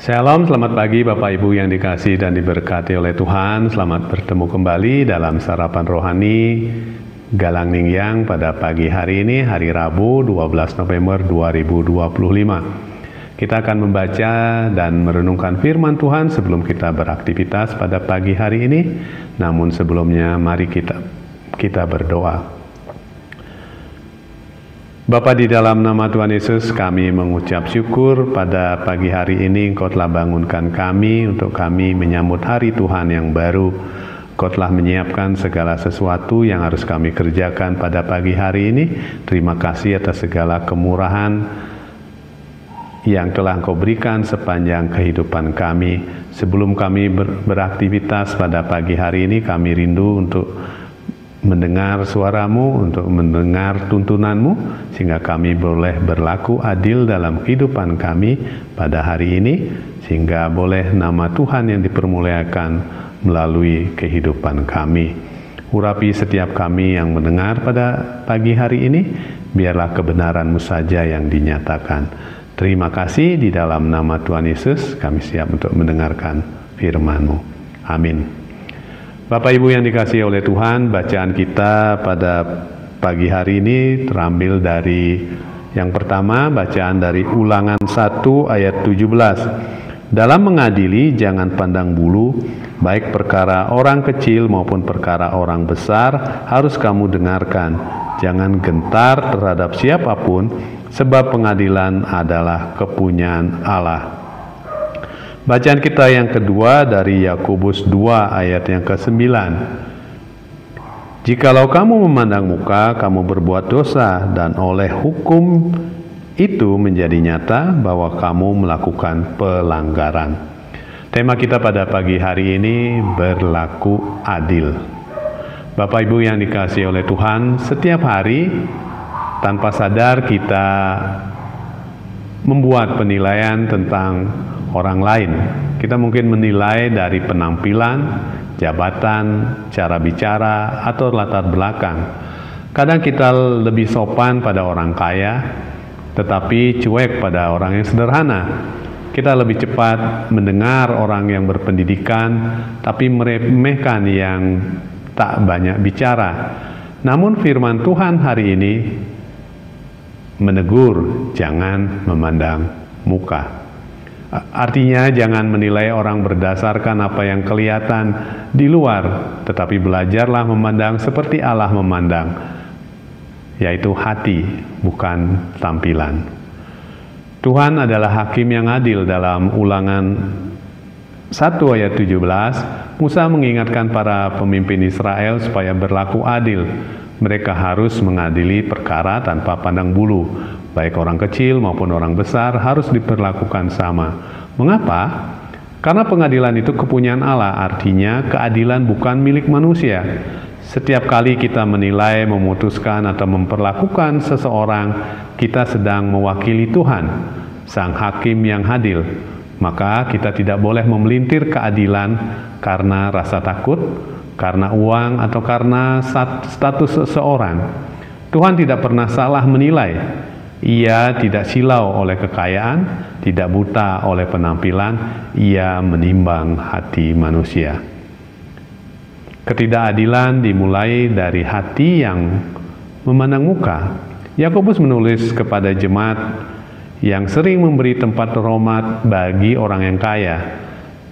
Shalom, selamat pagi Bapak Ibu yang dikasihi dan diberkati oleh Tuhan. Selamat bertemu kembali dalam sarapan rohani Galang Ningyang pada pagi hari ini, hari Rabu 12 November 2025. Kita akan membaca dan merenungkan firman Tuhan sebelum kita beraktivitas pada pagi hari ini. Namun sebelumnya mari kita berdoa. Bapa, di dalam nama Tuhan Yesus kami mengucap syukur pada pagi hari ini Engkau telah bangunkan kami untuk kami menyambut hari Tuhan yang baru. Engkau telah menyiapkan segala sesuatu yang harus kami kerjakan pada pagi hari ini. Terima kasih atas segala kemurahan yang telah Engkau berikan sepanjang kehidupan kami. Sebelum kami beraktivitas pada pagi hari ini, kami rindu untuk mendengar suaramu, untuk mendengar tuntunanmu, sehingga kami boleh berlaku adil dalam kehidupan kami pada hari ini, sehingga boleh nama Tuhan yang dipermuliakan melalui kehidupan kami. Urapi setiap kami yang mendengar pada pagi hari ini, biarlah kebenaran-Mu saja yang dinyatakan. Terima kasih, di dalam nama Tuhan Yesus kami siap untuk mendengarkan firman-Mu. Amin. Bapak Ibu yang dikasihi oleh Tuhan, bacaan kita pada pagi hari ini terambil dari yang pertama, bacaan dari Ulangan 1 ayat 17. Dalam mengadili jangan pandang bulu, baik perkara orang kecil maupun perkara orang besar harus kamu dengarkan. Jangan gentar terhadap siapapun, sebab pengadilan adalah kepunyaan Allah. Bacaan kita yang kedua dari Yakobus 2 ayat yang ke-9. Jikalau kamu memandang muka, kamu berbuat dosa, dan oleh hukum itu menjadi nyata bahwa kamu melakukan pelanggaran. Tema kita pada pagi hari ini berlaku adil. Bapak Ibu yang dikasihi oleh Tuhan, setiap hari tanpa sadar kita membuat penilaian tentang orang lain. Kita mungkin menilai dari penampilan, jabatan, cara bicara, atau latar belakang. Kadang kita lebih sopan pada orang kaya, tetapi cuek pada orang yang sederhana. Kita lebih cepat mendengar orang yang berpendidikan, tapi meremehkan yang tak banyak bicara. Namun firman Tuhan hari ini menegur, jangan memandang muka. Artinya jangan menilai orang berdasarkan apa yang kelihatan di luar, tetapi belajarlah memandang seperti Allah memandang, yaitu hati, bukan tampilan. Tuhan adalah hakim yang adil. Dalam Ulangan 1 ayat 17, Musa mengingatkan para pemimpin Israel supaya berlaku adil. Mereka harus mengadili perkara tanpa pandang bulu. Baik orang kecil maupun orang besar harus diperlakukan sama. Mengapa? Karena pengadilan itu kepunyaan Allah, artinya keadilan bukan milik manusia. Setiap kali kita menilai, memutuskan, atau memperlakukan seseorang, kita sedang mewakili Tuhan, Sang Hakim yang adil. Maka kita tidak boleh memelintir keadilan karena rasa takut, karena uang, atau karena status seseorang. Tuhan tidak pernah salah menilai. Ia tidak silau oleh kekayaan, tidak buta oleh penampilan. Ia menimbang hati manusia. Ketidakadilan dimulai dari hati yang memandang muka. Yakobus menulis kepada jemaat yang sering memberi tempat hormat bagi orang yang kaya,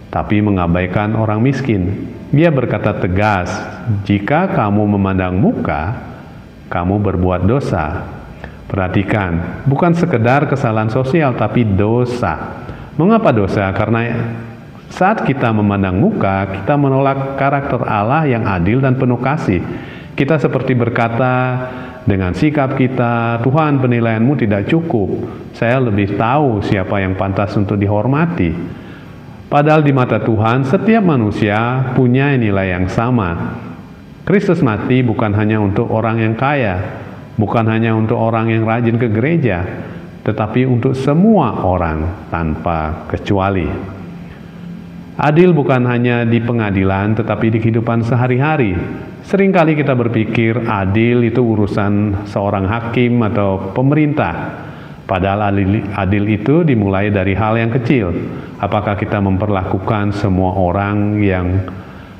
tapi mengabaikan orang miskin. Dia berkata tegas, jika kamu memandang muka, kamu berbuat dosa. Perhatikan, bukan sekedar kesalahan sosial, tapi dosa. Mengapa dosa? Karena saat kita memandang muka, kita menolak karakter Allah yang adil dan penuh kasih. Kita seperti berkata dengan sikap kita, Tuhan, penilaianmu tidak cukup. Saya lebih tahu siapa yang pantas untuk dihormati. Padahal di mata Tuhan, setiap manusia punya nilai yang sama. Kristus mati bukan hanya untuk orang yang kaya, bukan hanya untuk orang yang rajin ke gereja, tetapi untuk semua orang tanpa kecuali. Adil bukan hanya di pengadilan, tetapi di kehidupan sehari-hari. Seringkali kita berpikir adil itu urusan seorang hakim atau pemerintah. Padahal adil itu dimulai dari hal yang kecil. Apakah kita memperlakukan semua orang yang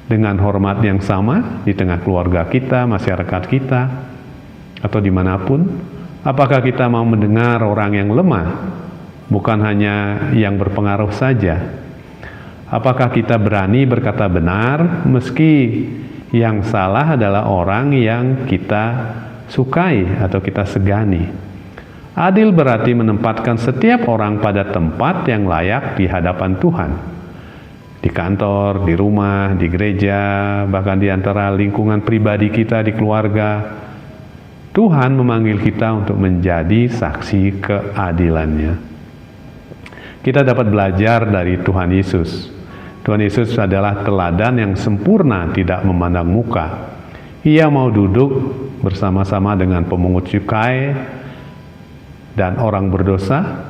dengan hormat yang sama di tengah keluarga kita, masyarakat kita, atau dimanapun? Apakah kita mau mendengar orang yang lemah, bukan hanya yang berpengaruh saja? Apakah kita berani berkata benar meski yang salah adalah orang yang kita sukai atau kita segani? Adil berarti menempatkan setiap orang pada tempat yang layak di hadapan Tuhan. Di kantor, di rumah, di gereja, bahkan di antara lingkungan pribadi kita, di keluarga. Tuhan memanggil kita untuk menjadi saksi keadilannya. Kita dapat belajar dari Tuhan Yesus. Tuhan Yesus adalah teladan yang sempurna, tidak memandang muka. Ia mau duduk bersama-sama dengan pemungut cukai dan orang berdosa.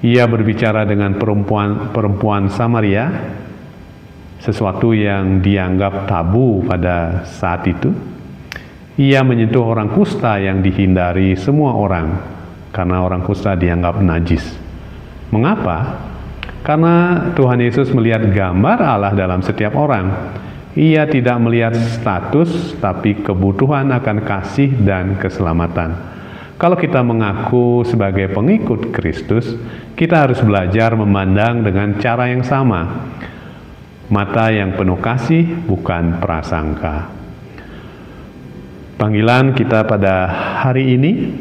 Ia berbicara dengan perempuan Samaria, sesuatu yang dianggap tabu pada saat itu. Ia menyentuh orang kusta yang dihindari semua orang, karena orang kusta dianggap najis. Mengapa? Karena Tuhan Yesus melihat gambar Allah dalam setiap orang. Ia tidak melihat status, tapi kebutuhan akan kasih dan keselamatan. Kalau kita mengaku sebagai pengikut Kristus, kita harus belajar memandang dengan cara yang sama. Mata yang penuh kasih, bukan prasangka. Panggilan kita pada hari ini,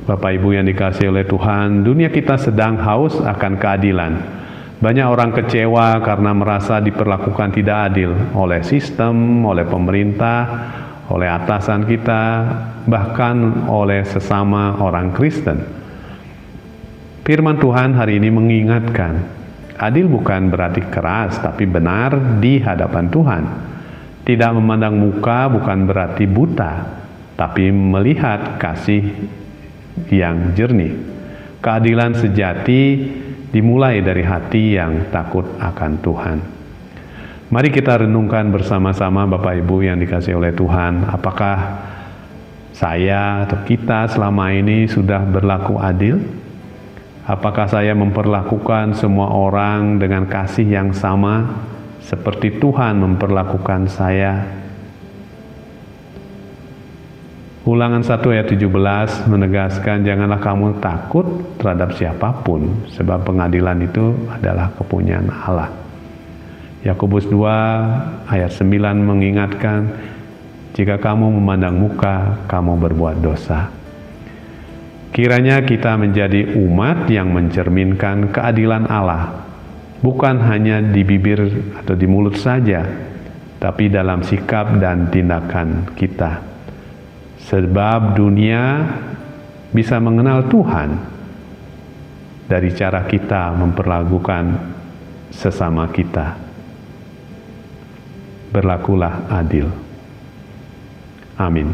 Bapak Ibu yang dikasihi oleh Tuhan, dunia kita sedang haus akan keadilan. Banyak orang kecewa karena merasa diperlakukan tidak adil oleh sistem, oleh pemerintah, oleh atasan kita, bahkan oleh sesama orang Kristen. Firman Tuhan hari ini mengingatkan, adil bukan berarti keras, tapi benar di hadapan Tuhan. Tidak memandang muka bukan berarti buta, tapi melihat kasih yang jernih. Keadilan sejati dimulai dari hati yang takut akan Tuhan. Mari kita renungkan bersama-sama Bapak Ibu yang dikasihi oleh Tuhan, apakah saya atau kita selama ini sudah berlaku adil? Apakah saya memperlakukan semua orang dengan kasih yang sama seperti Tuhan memperlakukan saya? Ulangan 1 ayat 17 menegaskan, janganlah kamu takut terhadap siapapun, sebab pengadilan itu adalah kepunyaan Allah. Yakobus 2 ayat 9 mengingatkan, jika kamu memandang muka, kamu berbuat dosa. Kiranya kita menjadi umat yang mencerminkan keadilan Allah, bukan hanya di bibir atau di mulut saja, tapi dalam sikap dan tindakan kita. Sebab dunia bisa mengenal Tuhan dari cara kita memperlakukan sesama kita. Berlakulah adil. Amin.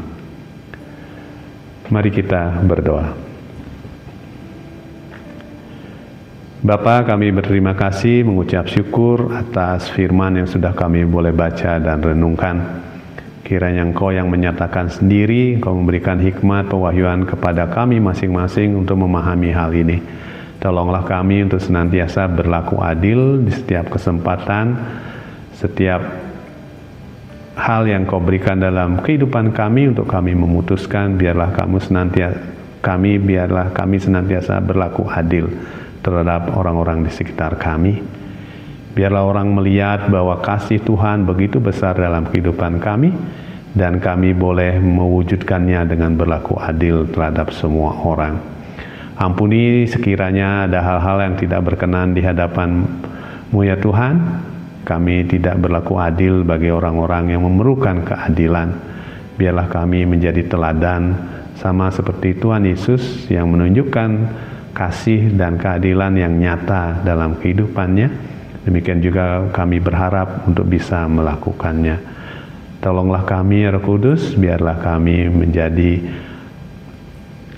Mari kita berdoa. Bapa, kami berterima kasih, mengucap syukur atas firman yang sudah kami boleh baca dan renungkan. Kiranya Engkau yang menyatakan sendiri, Engkau memberikan hikmat pewahyuan kepada kami masing-masing untuk memahami hal ini. Tolonglah kami untuk senantiasa berlaku adil di setiap kesempatan, setiap hal yang Kau berikan dalam kehidupan kami untuk kami memutuskan, biarlah kami senantiasa berlaku adil terhadap orang-orang di sekitar kami. Biarlah orang melihat bahwa kasih Tuhan begitu besar dalam kehidupan kami, dan kami boleh mewujudkannya dengan berlaku adil terhadap semua orang. Ampuni sekiranya ada hal-hal yang tidak berkenan di hadapan-Mu ya Tuhan. Kami tidak berlaku adil bagi orang-orang yang memerlukan keadilan. Biarlah kami menjadi teladan sama seperti Tuhan Yesus yang menunjukkan kasih dan keadilan yang nyata dalam kehidupannya. Demikian juga kami berharap untuk bisa melakukannya. Tolonglah kami ya Roh Kudus, biarlah kami menjadi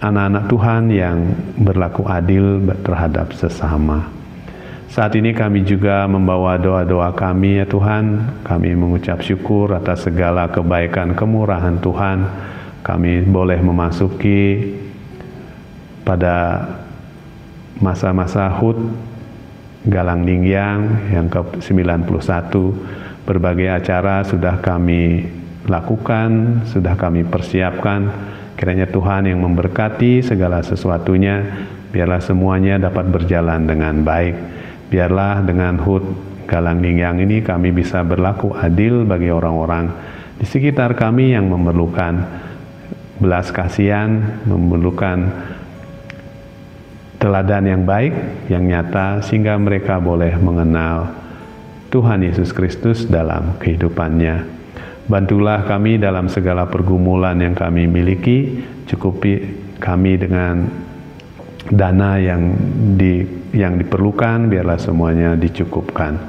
anak-anak Tuhan yang berlaku adil terhadap sesama. Saat ini kami juga membawa doa-doa kami ya Tuhan. Kami mengucap syukur atas segala kebaikan kemurahan Tuhan. Kami boleh memasuki pada masa-masa HUT Galang Ningyang yang ke-91, berbagai acara sudah kami lakukan, sudah kami persiapkan. Kiranya Tuhan yang memberkati segala sesuatunya, biarlah semuanya dapat berjalan dengan baik. Biarlah dengan HUT Galang Ningyang ini kami bisa berlaku adil bagi orang-orang di sekitar kami yang memerlukan belas kasihan, memerlukan teladan yang baik, yang nyata, sehingga mereka boleh mengenal Tuhan Yesus Kristus dalam kehidupannya. Bantulah kami dalam segala pergumulan yang kami miliki, cukupi kami dengan dana yang diperlukan, biarlah semuanya dicukupkan.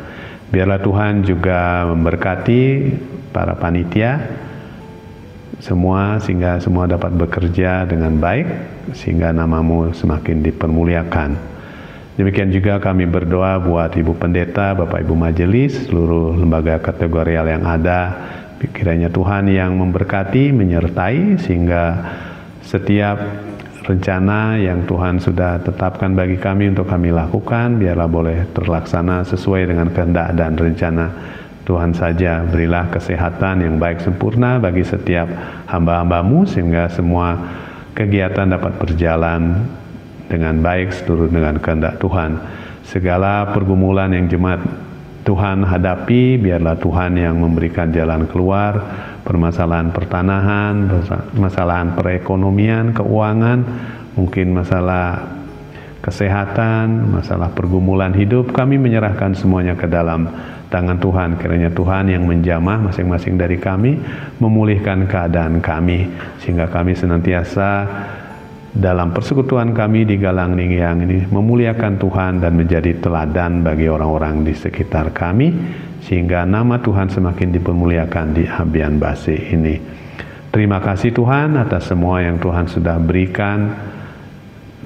Biarlah Tuhan juga memberkati para panitia semua, sehingga semua dapat bekerja dengan baik, sehingga nama-Mu semakin dipermuliakan. Demikian juga kami berdoa buat Ibu Pendeta, Bapak Ibu Majelis, seluruh lembaga kategorial yang ada. Kiranya Tuhan yang memberkati, menyertai, sehingga setiap rencana yang Tuhan sudah tetapkan bagi kami untuk kami lakukan, biarlah boleh terlaksana sesuai dengan kehendak dan rencana Tuhan saja. Berilah kesehatan yang baik sempurna bagi setiap hamba-hamba-Mu, sehingga semua kegiatan dapat berjalan dengan baik seturut dengan kehendak Tuhan. Segala pergumulan yang jemaat Tuhan hadapi, biarlah Tuhan yang memberikan jalan keluar. Permasalahan pertanahan, permasalahan perekonomian, keuangan, mungkin masalah kesehatan, masalah pergumulan hidup, kami menyerahkan semuanya ke dalam tangan Tuhan. Kiranya Tuhan yang menjamah masing-masing dari kami, memulihkan keadaan kami, sehingga kami senantiasa dalam persekutuan kami di Galang Ningyang ini memuliakan Tuhan dan menjadi teladan bagi orang-orang di sekitar kami, sehingga nama Tuhan semakin dipermuliakan di Ambian Base ini. Terima kasih Tuhan atas semua yang Tuhan sudah berikan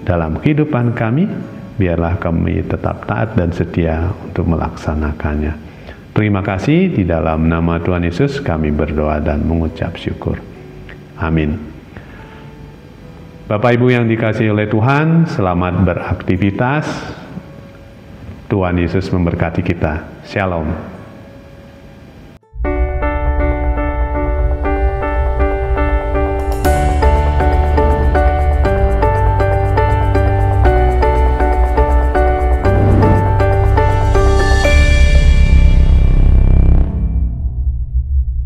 dalam kehidupan kami. Biarlah kami tetap taat dan setia untuk melaksanakannya. Terima kasih, di dalam nama Tuhan Yesus kami berdoa dan mengucap syukur. Amin. Bapak Ibu yang dikasihi oleh Tuhan, selamat beraktivitas. Tuhan Yesus memberkati kita. Shalom.